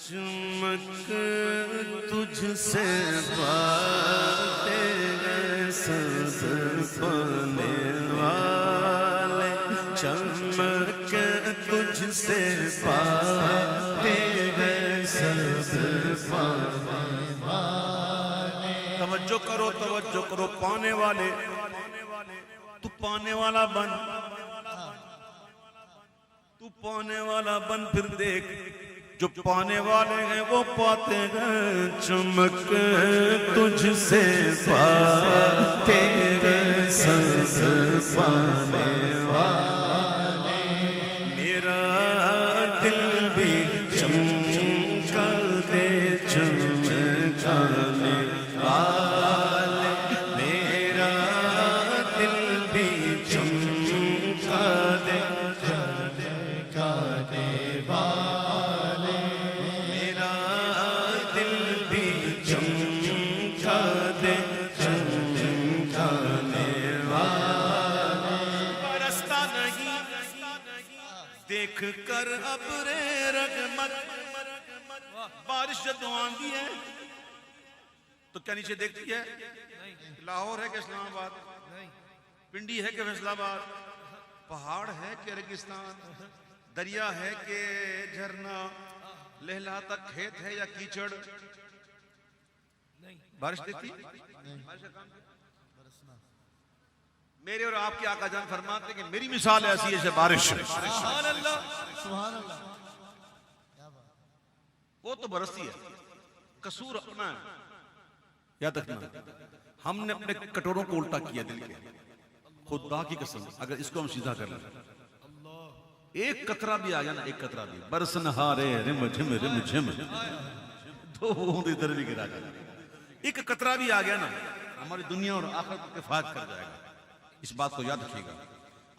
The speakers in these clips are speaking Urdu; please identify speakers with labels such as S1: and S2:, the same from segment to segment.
S1: چمک تجھ سے باتیں سبز پانے والے، چمک تجھ سے باتیں سبز پانے والے۔ توجہ کرو توجہ کرو، پانے والے تو پانے والا بن، تو پانے والا بن، پھر دیکھ جو پانے والے ہیں وہ پاتے ہیں۔ چمک تجھ سے باتیں سبز پانے والے، میرا دل بھی چمکا دے چمکانے والے، میرا دل بھی چمکا دے چمکانے والے، میرا دل بھی چمکا دے چمکانے والے۔ برستا نہیں دیکھ کر ابر رحمت، بارش جب آندھی ہے تو کیا نیچے دیکھتی ہے؟ لاہور ہے کہ اسلام آباد، پنڈی ہے کہ فیصل آباد، پہاڑ ہے کہ ریگستان، دریا ہے کہ جھرنا، لہلاتا کھیت ہے یا کیچڑ؟ بارش دیکھتی؟ میرے اور آپ کے آقا جان فرماتے ہیں کہ میری مثال ایسی ہے جیسے بارش ہے،
S2: سبحان اللہ سبحان اللہ،
S1: وہ تو برستی ہے، قصور اپنا ہے۔ یاد رکھنا ہم نے اپنے کٹوروں کو الٹا کیا دل کے، خدا کی قسم اگر اس کو ہم سیدھا کر لیں، ایک قطرہ بھی آ گیا نا، ایک قطرہ بھی، برسن ہارے رم جھم رم جھم، دو بوند ادھر بھی گرا جائے، ایک قطرہ بھی آ گیا نا، ہماری دنیا اور آخرت کو کفایت کر جائے گا۔ اس بات کو یاد رکھیے گا۔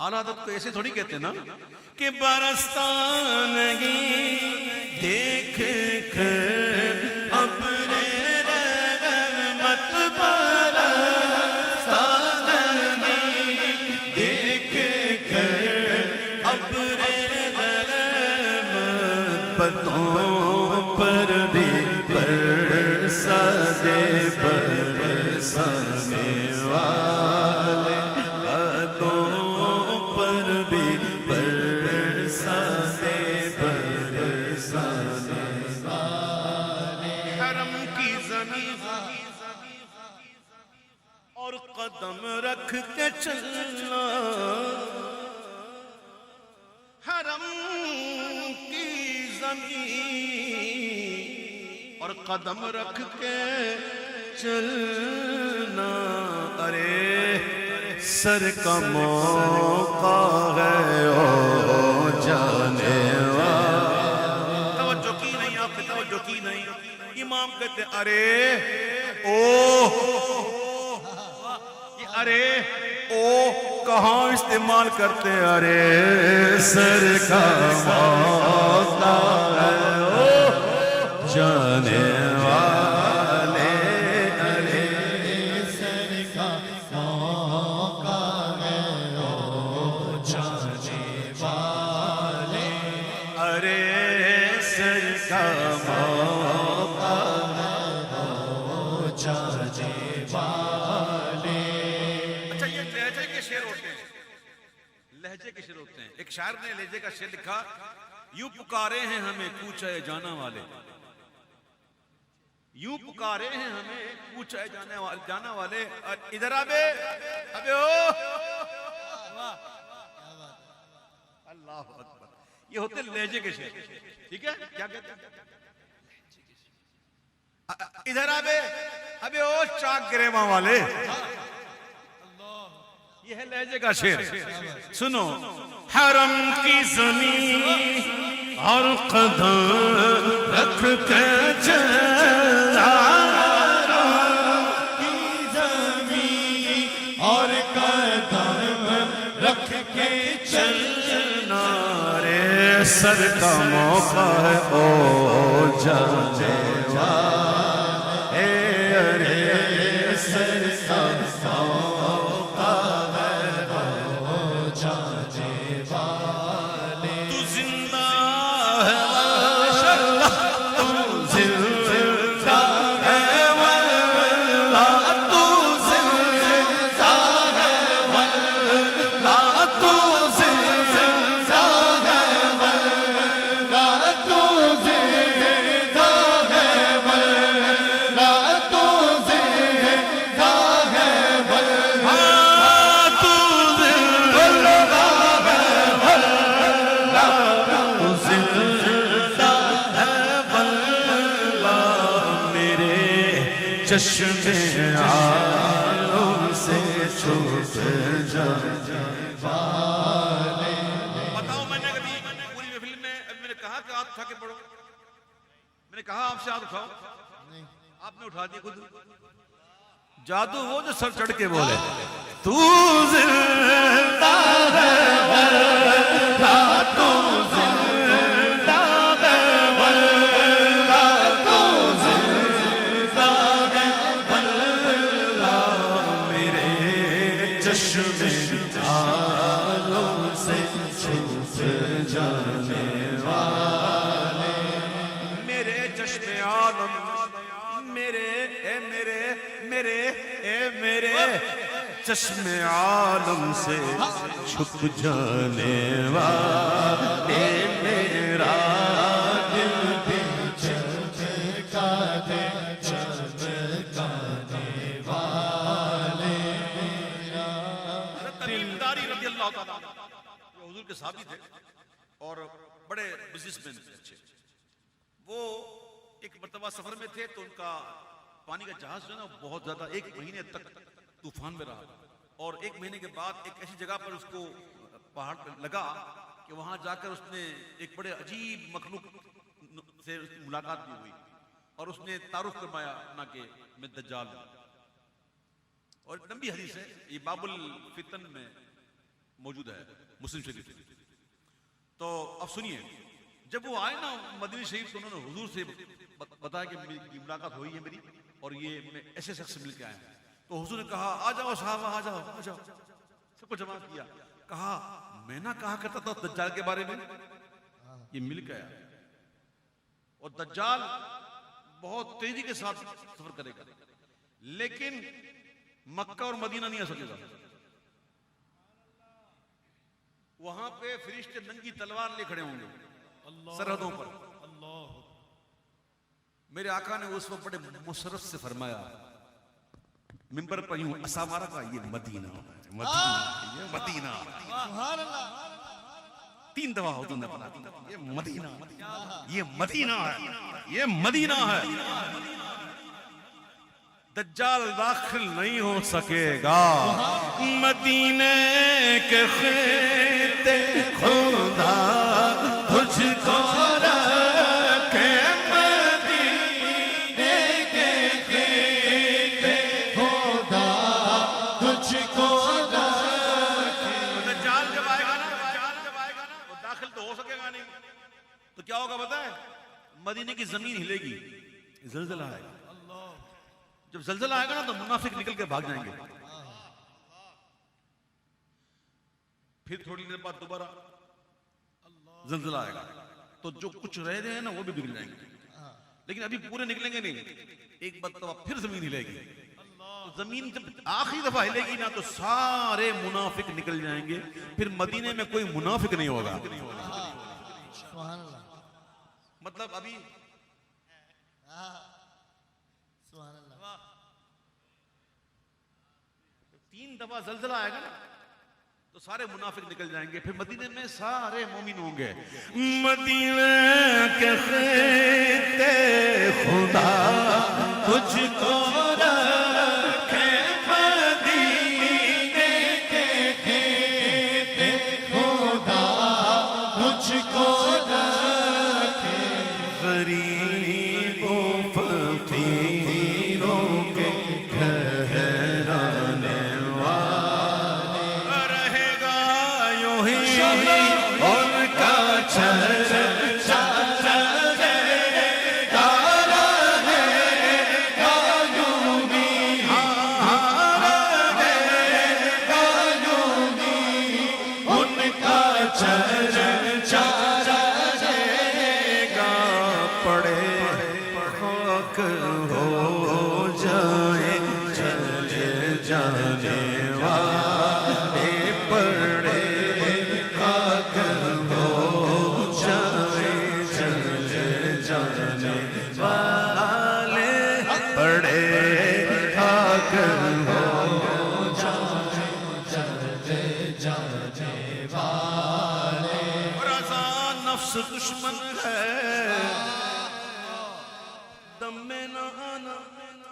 S1: اعلیٰ حضرت کو ایسے تھوڑی کہتے ہیں نا کہ برستا نہیں دیکھ کر ابر رحمت، برستا نہیں دیکھ کر ابر رحمت، پتوں پر بھی برسا دے برسانے والے، اور قدم رکھ کے چلنا، حرم کی زمین اور قدم رکھ کے چلنا، ارے سر کا موقع ہے او جانے والا۔ توجہ کی نہیں آپ نے، توجہ کی نہیں؟ امام کہتے ارے او، ارے او کہاں استعمال کرتے؟ ارے سر کا موقع ہے او جانے والے، ارے سر کا موقع ہے او جانے والے، ارے سر کا موقع ہے او جانے والے۔ اچھا یہ لہجے کے شعر ہوتے ہیں، لہجے کے شعر ہوتے ہیں۔ ایک شاعر نے لہجے کا شعر لکھا، یوں پکارے ہیں ہمیں کوچے جانا والے، یوں پکارے ہیں ہمیں کوچے جانا والے، ادھر آبے ابے او، اللہ اکبر، یہ ہوتے لہجے کے شعر، ٹھیک ہے؟ کیا کہتے ہیں؟ ادھر آبے ابے او چاک گریواں والے، یہ ہے لہجے کا شعر۔ سنو، حرم کی زمین اور قدم رکھ کے چلا، حرم کی زمین اور قدم رکھ کے چلنا، رے سر کا موقع ہے او جانے والے، ارے سر کا موقع ہے او جانے والے، تو زندہ ہے ماشاءاللہ، تم
S3: چشم عالم سے چھپ جانے والے.
S1: بتاؤ میں نے کبھی پوری محفل میں میں نے کہا کہ ہاتھ اٹھا کے پڑھو؟ میں نے کہا آپ سے ہاتھ اٹھاؤ؟ آپ نے اٹھا دیا خود. جادو وہ جو سر چڑھ کے بولے
S3: تو زندہ ہے واللہ، تو زندہ ہے واللہ، تو زندہ ہے واللہ. میرے چشم عالم سے چھپ جانے والے.
S1: میرے چشم عالم، میرے اے میرے میرے اے میرے
S3: چشم عالم سے چھپ جانے والے. میرا دل بھی چمکانے چمکانے والے.
S1: تمیم داری رضی اللہ تعالیٰ یہ حضور کے صحابی تھے اور بڑے بزنس مین تھے اچھے. وہ ایک مرتبہ سفر میں تھے تو ان کا پانی کا جہاز جو ہے نا بہت زیادہ 1 مہینے تک طوفان میں رہا اور 1 مہینے کے بعد ایک ایسی جگہ پر اس کو پہاڑ پر لگا کہ وہاں جا کر اس نے ایک بڑے عجیب مخلوق سے اس کی ملاقات بھی ہوئی اور اس نے تعارف کروایا اپنا کہ میں دجال ہوں. اور ایک لمبی حدیث ہے یہ باب الفتن میں موجود ہے مسلم شریف میں. تو اب سنیے جب وہ آئے نا مدینہ شریف تو انہوں نے حضور سے بتایا کہ میری ملاقات ہوئی ہے میری اور یہ میں ایسے شخص سے مل کے آیا ہوں. تو حضور نے کہا آ جاؤ صحابہ آ جاؤ آ جاؤ. سب کو جمع کیا. کہا میں نہ کہا کرتا تھا دجال کے بارے میں یہ مل کے آیا اور دجال بہت تیزی کے ساتھ سفر کرے گا لیکن مکہ اور مدینہ نہیں آ سکے گا. وہاں پہ فرشتے ننگی تلوار لے کھڑے ہوں گے سرحدوں پر. میرے آقا نے اس وقت بڑے مسرت سے فرمایا منبر پر یوں اسامارہ کا یہ مدینہ ہے مدینہ یہ مدینہ.
S2: سبحان اللہ.
S1: 3 دفعہ حضور نے بنا یہ مدینہ یہ مدینہ ہے یہ مدینہ ہے. دجال داخل نہیں ہو سکے گا
S3: مدینے کے خطے خدا تجھ کو رکھے. مدینے کے خطے خدا تجھ کو رکھے.
S1: دجال جب آئے گا نا وہ داخل تو ہو سکے گا نہیں تو کیا ہوگا پتہ ہے مدینے کی زمین ہلے گی زلزلہ آئے گا. جب زلزلہ آئے گا نا تو منافق نکل کے بھاگ جائیں گے. پھر تھوڑی دیر بعد دوبارہ زلزلہ آئے گا تو جو کچھ رہ رہے ہیں نا وہ بھی نکل جائیں گے لیکن ابھی پورے نکلیں گے نہیں. ایک مرتبہ پھر زمین ہلے گی تو زمین جب آخری دفعہ ہلے گی نا تو سارے منافق نکل جائیں گے. پھر مدینے میں کوئی منافق نہیں ہوگا.
S2: سبحان اللہ.
S1: مطلب ابھی
S2: سبحان اللہ.
S1: 3 دفعہ زلزلہ آئے گا نا تو سارے منافق نکل جائیں گے. پھر مدینے میں سارے مومن ہوں گے.
S3: مدینے کے خطے خدا تجھ کو رکھے. مدینے کے خطے خدا تجھ کو رکھے. غریبوں فقیروں کے ٹھہرانے والے رہے گا یوں ہی ان کا چرچا چلے گا. رہے گا یوں ہی رہے گا یوں ہی ان کا چرچا چلے گا. پڑے خاک ہو جائے چلے جانے والے. پڑے خاک ہو جائے چلے جانے والے. پڑے خاک ہو جائے چلے جانے والے.
S1: رضا نفس دشمن ہے دم میں نہ آنا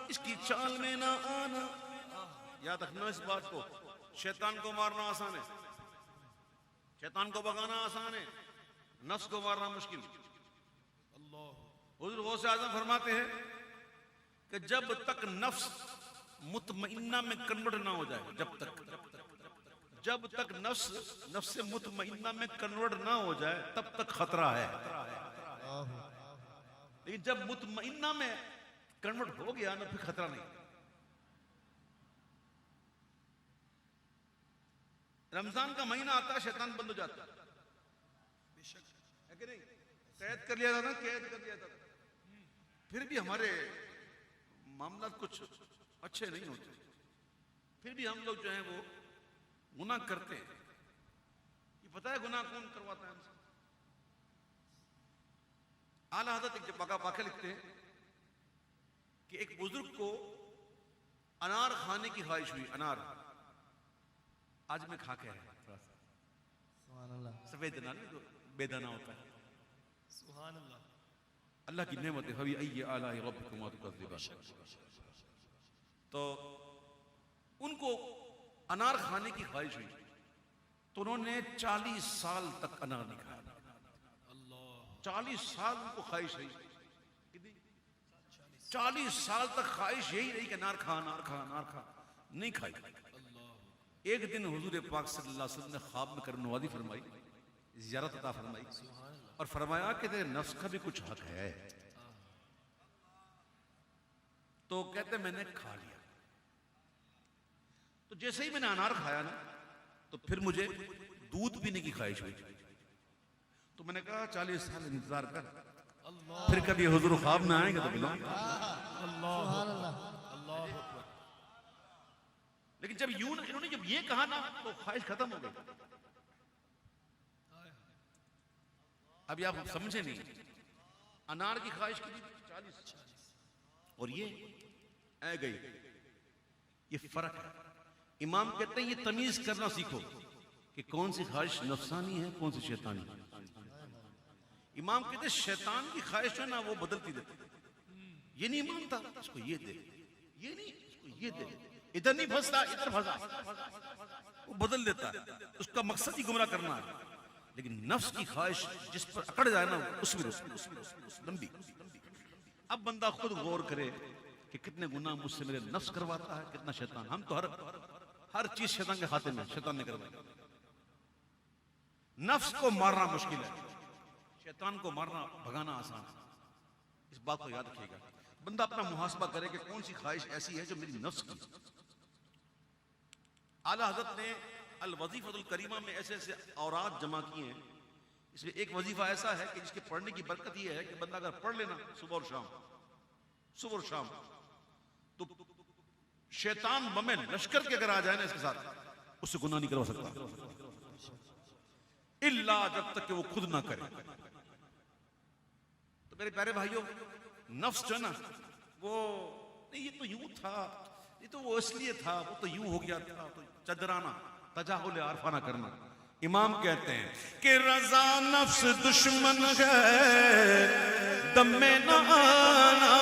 S1: اس کی چال میں نہ آنا. یاد رکھنا اس بات کو. شیطان کو مارنا آسان ہے, شیطان کو بھگانا آسان ہے, نفس کو مارنا مشکل. حضور غوث اعظم فرماتے ہیں کہ جب تک نفس مطمئنہ میں کنورٹ نہ ہو جائے, جب تک نفس مطمئنہ میں کنورٹ نہ ہو جائے تب تک خطرہ ہے. لیکن جب مطمئنہ میں کنورٹ ہو گیا نا پھر خطرہ نہیں. رمضان کا مہینہ آتا ہے شیطان بند ہو جاتا ہے, ہے کہ نہیں؟ قید کر لیا تھا, قید کر لیا تھا, پھر بھی ہمارے معاملات کچھ اچھے نہیں ہوتے, پھر بھی ہم لوگ جو ہیں وہ گناہ کرتے ہیں. یہ پتہ ہے گناہ کون کرواتا ہے ہم سے؟ اعلیٰ حضرت ایک واقعہ لکھتے ہیں کہ ایک بزرگ کو انار کھانے کی خواہش ہوئی. انار آج میں کھا کے آیا,
S2: سبحان اللہ.
S1: سفید انار جو بے دانہ ہوتا ہے.
S2: سبحان اللہ.
S1: اللہ کی نعمت ہے. فَبِأَيِّ آلَاءِ رَبِّكُمَا تُكَذِّبَانِ. تو ان کو انار کھانے کی خواہش ہوئی تو انہوں نے 40 سال تک انار نہیں کھایا. 40 سال ان کو خواہش رہی, 40 سال تک خواہش یہی رہی کہ انار کھا, انار کھا, انار کھا, نہیں کھائی. ایک دن حضور پاک صلی اللہ علیہ وسلم نے خواب میں کرم نوازی فرمائی, زیارت عطا فرمائی اور فرمایا کہ تیرے نفس کا بھی کچھ حق ہے. تو کہتے میں نے کھا لیا. تو جیسے ہی میں نے انار کھایا نا تو پھر مجھے دودھ پینے کی خواہش ہوئی. تو میں نے کہا 40 سال انتظار کر, پھر کبھی حضور خواب میں آئیں گے تو بلاؤں گا.
S2: سبحان اللہ.
S1: لیکن جب انہوں نے جب یہ کہا نا تو خواہش ختم ہو گئی. ابھی آپ سمجھے نہیں, انار کی خواہش کی 40 اور یہ اے گئی. یہ فرق ہے. امام کہتے ہیں یہ تمیز کرنا سیکھو کہ کون سی خواہش نفسانی ہے, کون سی شیطانی ہے. امام کہتے ہیں شیطان کی خواہش ہے نا وہ بدلتی دیتی. یہ نہیں مانتا اس کو یہ دے, یہ نہیں اس کو یہ دے, ادھر نہیں پھنستا ادھر پھنسا, وہ بدل دیتا ہے. اس کا مقصد ہی گمراہ کرنا ہے. لیکن نفس کی خواہش جس پر اکڑ جائے نا اس میں لمبی. اب بندہ خود غور کرے کہ کتنے گناہ مجھ سے میرے نفس کرواتا ہے, کتنا شیطان. ہم تو ہر چیز شیطان کے ہاتھ میں, شیطان نے کروائی. نفس کو مارنا مشکل ہے, شیطان کو مارنا بھگانا آسان ہے. اس بات کو یاد رکھیے گا. بندہ اپنا محاسبہ کرے کہ کون سی خواہش ایسی ہے جو میری نفس کی. اعلیٰ حضرت نے الوظیفۃ الکریمہ میں ایسے ایسے اوراد جمع کیے ہیں. اس میں ایک وظیفہ ایسا ہے کہ جس کے پڑھنے کی برکت یہ ہے کہ بندہ اگر پڑھ لینا صبح اور شام تو شیطان بمیں لشکر کے اگر آ جائے نا اس کے ساتھ اس سے گناہ نہیں کروا سکتا الا جب تک کہ وہ خود نہ کرے. تو میرے پیارے بھائیوں, نفس جو ہے نا وہ نہیں, یہ تو یوں تھا, یہ تو وہ اس لیے تھا, وہ تو یوں ہو گیا تھا, تو چدرانا تجاہل عارفانہ کرنا. امام کہتے ہیں کہ رضا نفس دشمن ہے دم میں نہ آنا,